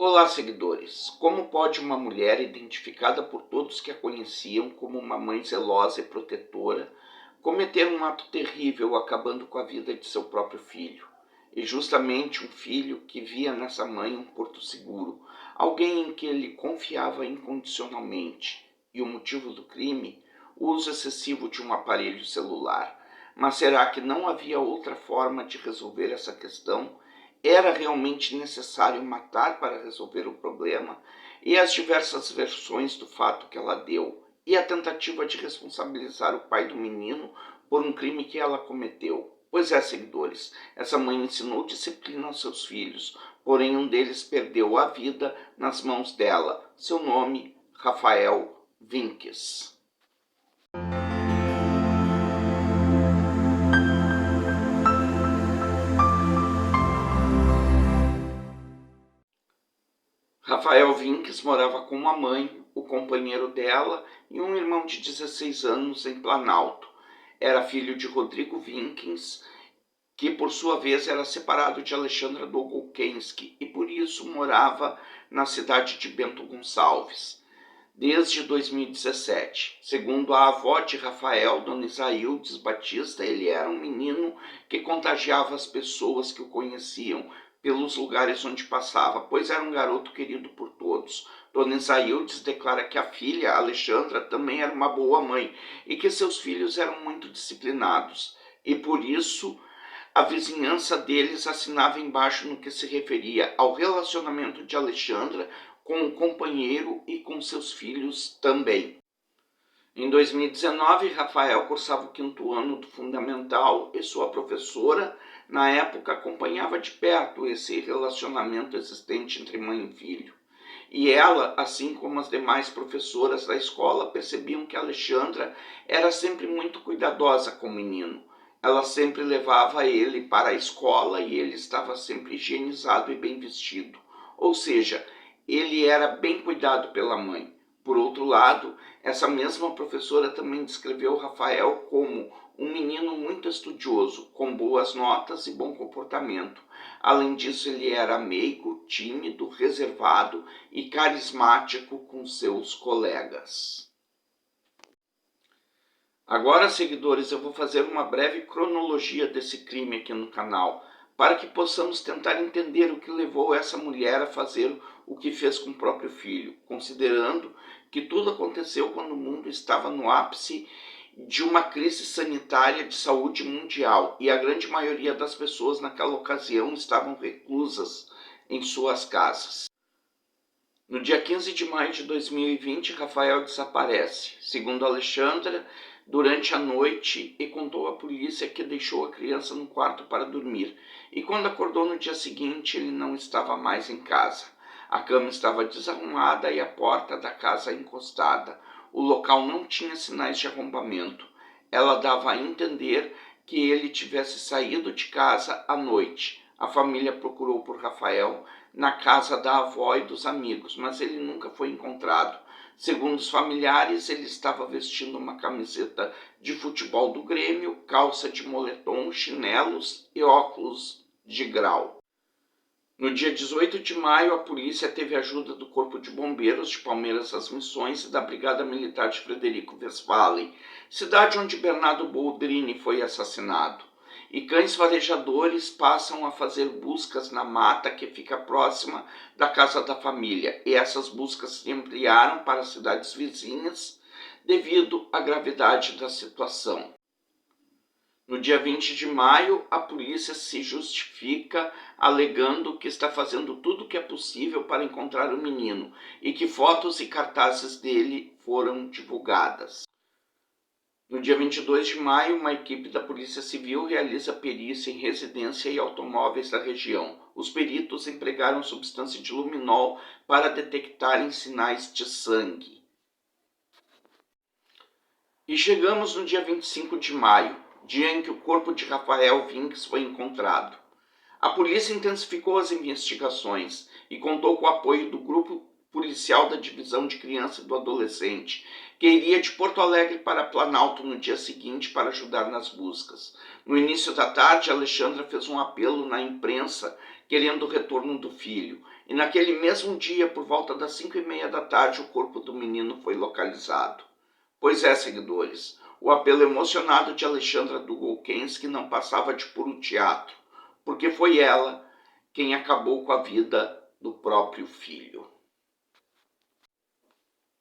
Olá, seguidores! Como pode uma mulher, identificada por todos que a conheciam como uma mãe zelosa e protetora, cometer um ato terrível acabando com a vida de seu próprio filho? E justamente um filho que via nessa mãe um porto seguro, alguém em que ele confiava incondicionalmente. E o motivo do crime? O uso excessivo de um aparelho celular. Mas será que não havia outra forma de resolver essa questão? Era realmente necessário matar para resolver o problema? E as diversas versões do fato que ela deu? E a tentativa de responsabilizar o pai do menino por um crime que ela cometeu? Pois é, seguidores, essa mãe ensinou disciplina aos seus filhos, porém um deles perdeu a vida nas mãos dela. Seu nome, Rafael Vinkes. Rafael Vinkes morava com uma mãe, o companheiro dela e um irmão de 16 anos em Planalto. Era filho de Rodrigo Vinkes, que por sua vez era separado de Alexandra Dogolkensky e por isso morava na cidade de Bento Gonçalves desde 2017. Segundo a avó de Rafael, Dona Isaildes Batista, ele era um menino que contagiava as pessoas que o conheciam pelos lugares onde passava, pois era um garoto querido por todos. Dona Isaildes declara que a filha, Alexandra, também era uma boa mãe e que seus filhos eram muito disciplinados. E por isso a vizinhança deles assinava embaixo no que se referia ao relacionamento de Alexandra com o companheiro e com seus filhos também. Em 2019, Rafael cursava o 5º ano do fundamental e sua professora, na época, acompanhava de perto esse relacionamento existente entre mãe e filho. E ela, assim como as demais professoras da escola, percebiam que Alexandra era sempre muito cuidadosa com o menino. Ela sempre levava ele para a escola e ele estava sempre higienizado e bem vestido. Ou seja, ele era bem cuidado pela mãe. Por outro lado, essa mesma professora também descreveu Rafael como um menino muito estudioso, com boas notas e bom comportamento. Além disso, ele era meigo, tímido, reservado e carismático com seus colegas. Agora, seguidores, eu vou fazer uma breve cronologia desse crime aqui no canal, para que possamos tentar entender o que levou essa mulher a fazer o que fez com o próprio filho, considerando que tudo aconteceu quando o mundo estava no ápice de uma crise sanitária de saúde mundial e a grande maioria das pessoas naquela ocasião estavam reclusas em suas casas. No dia 15 de maio de 2020, Rafael desaparece, segundo Alexandra, durante a noite e contou à polícia que deixou a criança no quarto para dormir. E quando acordou no dia seguinte, ele não estava mais em casa. A cama estava desarrumada e a porta da casa encostada. O local não tinha sinais de arrombamento. Ela dava a entender que ele tivesse saído de casa à noite. A família procurou por Rafael na casa da avó e dos amigos, mas ele nunca foi encontrado. Segundo os familiares, ele estava vestindo uma camiseta de futebol do Grêmio, calça de moletom, chinelos e óculos de grau. No dia 18 de maio, a polícia teve ajuda do Corpo de Bombeiros de Palmeiras das Missões e da Brigada Militar de Frederico Westphalen, cidade onde Bernardo Boldrini foi assassinado. E cães farejadores passam a fazer buscas na mata que fica próxima da casa da família. E essas buscas se ampliaram para cidades vizinhas devido à gravidade da situação. No dia 20 de maio, a polícia se justifica alegando que está fazendo tudo o que é possível para encontrar o menino e que fotos e cartazes dele foram divulgadas. No dia 22 de maio, uma equipe da Polícia Civil realiza perícia em residência e automóveis da região. Os peritos empregaram substância de luminol para detectarem sinais de sangue. E chegamos no dia 25 de maio, dia em que o corpo de Rafael Vinkes foi encontrado. A polícia intensificou as investigações e contou com o apoio do grupo policial da Divisão de Criança e do Adolescente, que iria de Porto Alegre para Planalto no dia seguinte para ajudar nas buscas. No início da tarde, Alexandra fez um apelo na imprensa querendo o retorno do filho. E naquele mesmo dia, por volta das 5h30 da tarde, o corpo do menino foi localizado. Pois é, seguidores, o apelo emocionado de Alexandra Dugolkensky não passava de puro teatro, porque foi ela quem acabou com a vida do próprio filho.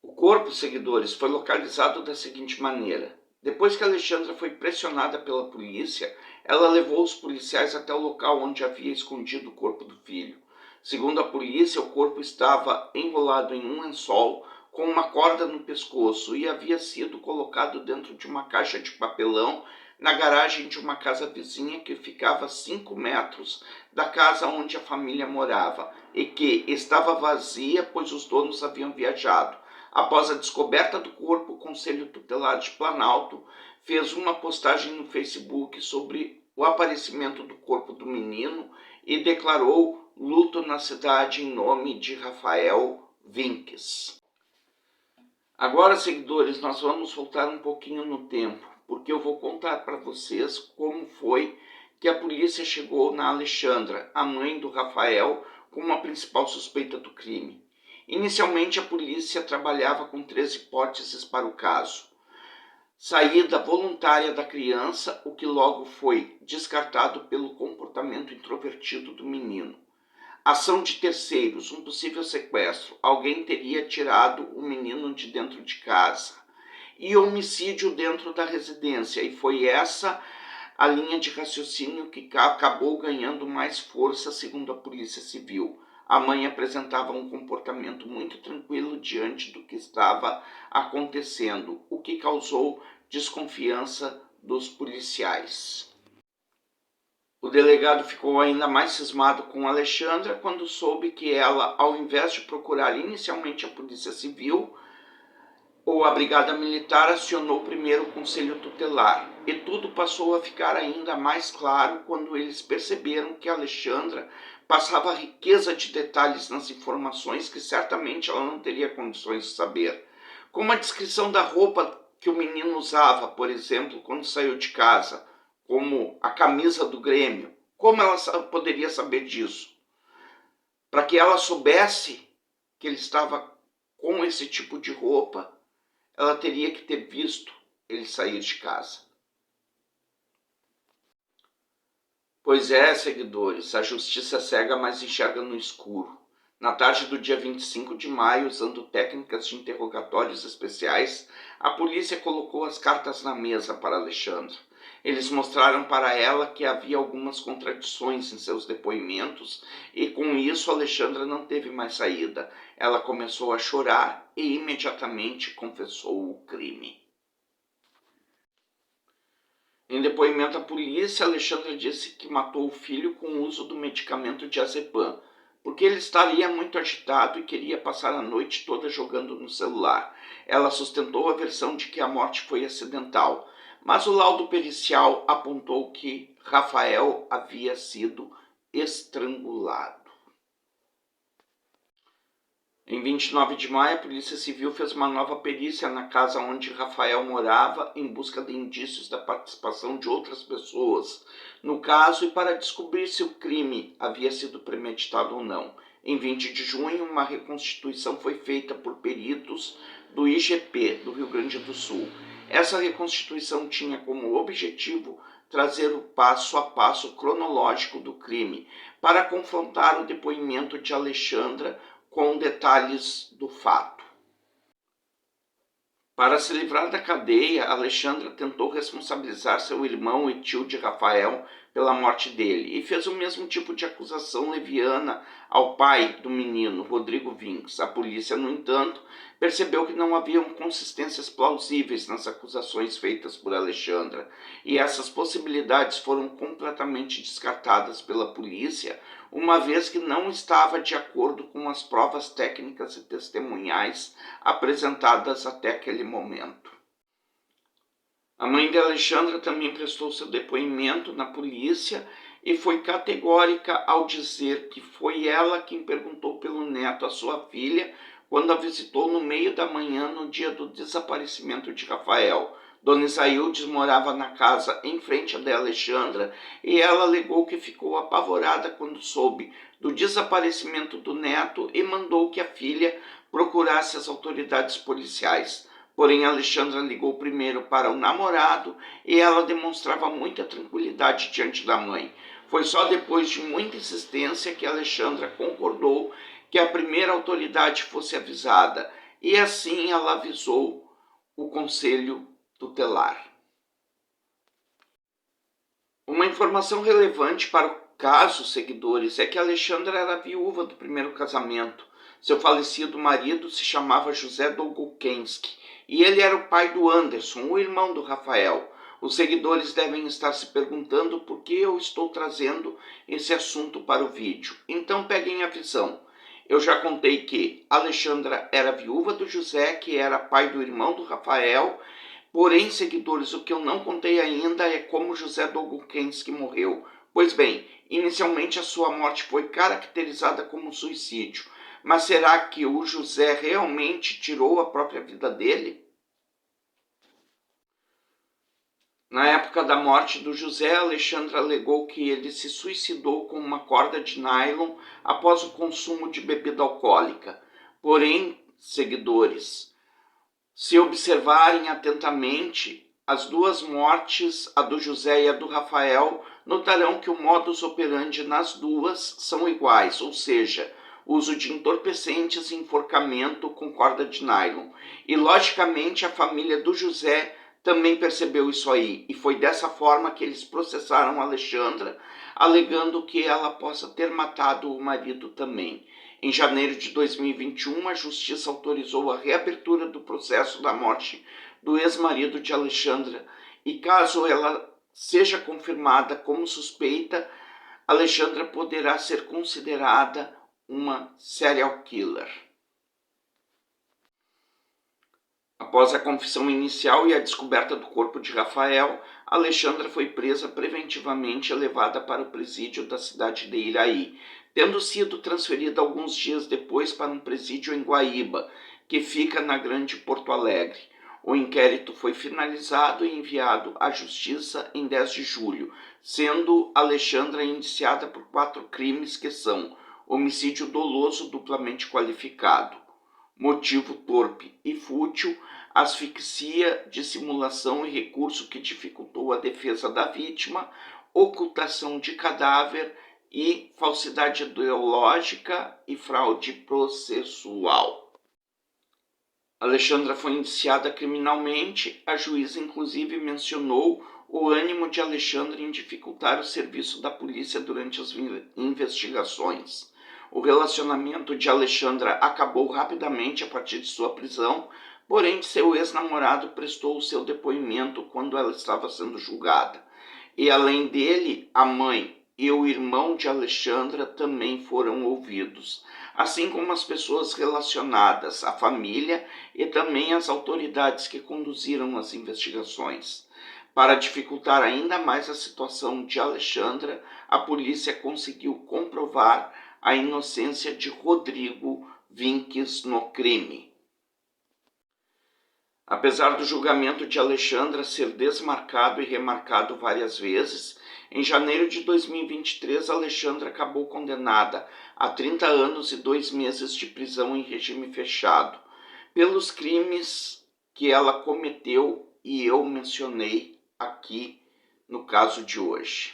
O corpo, seguidores, foi localizado da seguinte maneira. Depois que Alexandra foi pressionada pela polícia, ela levou os policiais até o local onde havia escondido o corpo do filho. Segundo a polícia, o corpo estava enrolado em um lençol com uma corda no pescoço e havia sido colocado dentro de uma caixa de papelão na garagem de uma casa vizinha que ficava a 5 metros da casa onde a família morava e que estava vazia, pois os donos haviam viajado. Após a descoberta do corpo, o Conselho Tutelar de Planalto fez uma postagem no Facebook sobre o aparecimento do corpo do menino e declarou luto na cidade em nome de Rafael Vinkes. Agora, seguidores, nós vamos voltar um pouquinho no tempo, porque eu vou contar para vocês como foi que a polícia chegou na Alexandra, a mãe do Rafael, como a principal suspeita do crime. Inicialmente, a polícia trabalhava com 3 hipóteses para o caso. Saída voluntária da criança, o que logo foi descartado pelo comportamento introvertido do menino. Ação de terceiros, um possível sequestro. Alguém teria tirado o menino de dentro de casa. E homicídio dentro da residência. E foi essa a linha de raciocínio que acabou ganhando mais força, segundo a Polícia Civil. A mãe apresentava um comportamento muito tranquilo diante do que estava acontecendo, o que causou desconfiança dos policiais. O delegado ficou ainda mais cismado com Alexandra quando soube que ela, ao invés de procurar inicialmente a Polícia Civil ou a Brigada Militar, acionou primeiro o Conselho Tutelar. E tudo passou a ficar ainda mais claro quando eles perceberam que Alexandra passava riqueza de detalhes nas informações que certamente ela não teria condições de saber. Como a descrição da roupa que o menino usava, por exemplo, quando saiu de casa, como a camisa do Grêmio. Como ela poderia saber disso? Para que ela soubesse que ele estava com esse tipo de roupa, ela teria que ter visto ele sair de casa. Pois é, seguidores, a justiça cega, mas enxerga no escuro. Na tarde do dia 25 de maio, usando técnicas de interrogatórios especiais, a polícia colocou as cartas na mesa para Alexandra. Eles mostraram para ela que havia algumas contradições em seus depoimentos e com isso Alexandra não teve mais saída. Ela começou a chorar e imediatamente confessou o crime. Em depoimento à polícia, Alexandra disse que matou o filho com o uso do medicamento diazepam, porque ele estaria muito agitado e queria passar a noite toda jogando no celular. Ela sustentou a versão de que a morte foi acidental, mas o laudo pericial apontou que Rafael havia sido estrangulado. Em 29 de maio, a Polícia Civil fez uma nova perícia na casa onde Rafael morava em busca de indícios da participação de outras pessoas no caso e para descobrir se o crime havia sido premeditado ou não. Em 20 de junho, uma reconstituição foi feita por peritos do IGP do Rio Grande do Sul. Essa reconstituição tinha como objetivo trazer o passo a passo cronológico do crime para confrontar o depoimento de Alexandra com detalhes do fato. Para se livrar da cadeia, Alexandra tentou responsabilizar seu irmão e tio de Rafael pela morte dele e fez o mesmo tipo de acusação leviana ao pai do menino, Rodrigo Vinkes. A polícia, no entanto, percebeu que não haviam consistências plausíveis nas acusações feitas por Alexandra e essas possibilidades foram completamente descartadas pela polícia, uma vez que não estava de acordo com as provas técnicas e testemunhais apresentadas até aquele momento. A mãe de Alexandra também prestou seu depoimento na polícia e foi categórica ao dizer que foi ela quem perguntou pelo neto à sua filha quando a visitou no meio da manhã no dia do desaparecimento de Rafael, Dona Isaildes morava na casa em frente à de Alexandra e ela alegou que ficou apavorada quando soube do desaparecimento do neto e mandou que a filha procurasse as autoridades policiais. Porém, Alexandra ligou primeiro para o namorado e ela demonstrava muita tranquilidade diante da mãe. Foi só depois de muita insistência que Alexandra concordou que a primeira autoridade fosse avisada, e assim ela avisou o conselho tutelar. Uma informação relevante para o caso, seguidores, é que Alexandra era viúva do primeiro casamento. Seu falecido marido se chamava José Dolgokenski e ele era o pai do Anderson, o irmão do Rafael. Os seguidores devem estar se perguntando por que eu estou trazendo esse assunto para o vídeo. Então peguem a visão. Eu já contei que Alexandra era viúva do José, que era pai do irmão do Rafael. Porém, seguidores, o que eu não contei ainda é como José Dolgokenski morreu. Pois bem, inicialmente a sua morte foi caracterizada como suicídio. Mas será que o José realmente tirou a própria vida dele? Na época da morte do José, Alexandra alegou que ele se suicidou com uma corda de nylon após o consumo de bebida alcoólica. Porém, seguidores, se observarem atentamente as duas mortes, a do José e a do Rafael, notarão que o modus operandi nas duas são iguais, ou seja, uso de entorpecentes e enforcamento com corda de nylon. E logicamente a família do José também percebeu isso aí, e foi dessa forma que eles processaram Alexandra, alegando que ela possa ter matado o marido também. Em janeiro de 2021, a Justiça autorizou a reabertura do processo da morte do ex-marido de Alexandra, e caso ela seja confirmada como suspeita, Alexandra poderá ser considerada uma serial killer. Após a confissão inicial e a descoberta do corpo de Rafael, Alexandra foi presa preventivamente e levada para o presídio da cidade de Iraí, tendo sido transferida alguns dias depois para um presídio em Guaíba, que fica na Grande Porto Alegre. O inquérito foi finalizado e enviado à Justiça em 10 de julho, sendo Alexandra indiciada por 4 crimes que são homicídio doloso duplamente qualificado, motivo torpe e fútil, asfixia, dissimulação e recurso que dificultou a defesa da vítima, ocultação de cadáver e falsidade ideológica e fraude processual. Alexandra foi indiciada criminalmente. A juíza inclusive mencionou o ânimo de Alexandra em dificultar o serviço da polícia durante as investigações. O relacionamento de Alexandra acabou rapidamente a partir de sua prisão, porém seu ex-namorado prestou o seu depoimento quando ela estava sendo julgada. E além dele, a mãe e o irmão de Alexandra também foram ouvidos, assim como as pessoas relacionadas à família e também as autoridades que conduziram as investigações. Para dificultar ainda mais a situação de Alexandra, a polícia conseguiu comprovar a inocência de Rodrigo Vinques no crime. Apesar do julgamento de Alexandra ser desmarcado e remarcado várias vezes, em janeiro de 2023, Alexandra acabou condenada a 30 anos e 2 meses de prisão em regime fechado, pelos crimes que ela cometeu e eu mencionei aqui no caso de hoje.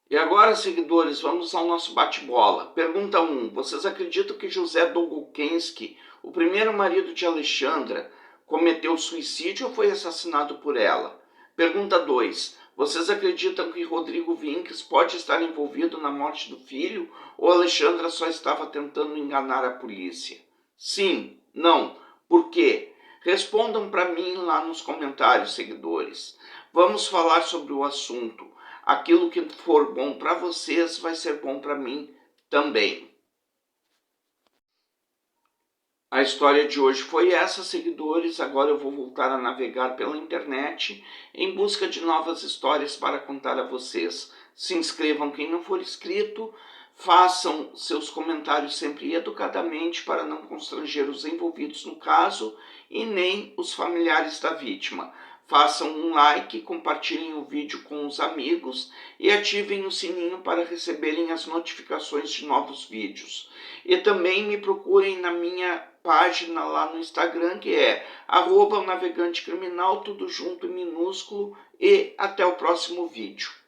E agora, seguidores, vamos ao nosso bate-bola. Pergunta 1. Vocês acreditam que José Dolgokenski, o primeiro marido de Alexandra, cometeu suicídio ou foi assassinado por ela? Pergunta 2. Vocês acreditam que Rodrigo Vinques pode estar envolvido na morte do filho ou Alexandra só estava tentando enganar a polícia? Sim, não, por quê? Respondam para mim lá nos comentários, seguidores. Vamos falar sobre o assunto. Aquilo que for bom para vocês vai ser bom para mim também. A história de hoje foi essa, seguidores. Agora eu vou voltar a navegar pela internet em busca de novas histórias para contar a vocês. Se inscrevam quem não for inscrito, façam seus comentários sempre educadamente para não constranger os envolvidos no caso e nem os familiares da vítima. Façam um like, compartilhem o vídeo com os amigos e ativem o sininho para receberem as notificações de novos vídeos. E também me procurem na minha página lá no Instagram, que é @navegantecriminal, tudo junto em minúsculo, e até o próximo vídeo.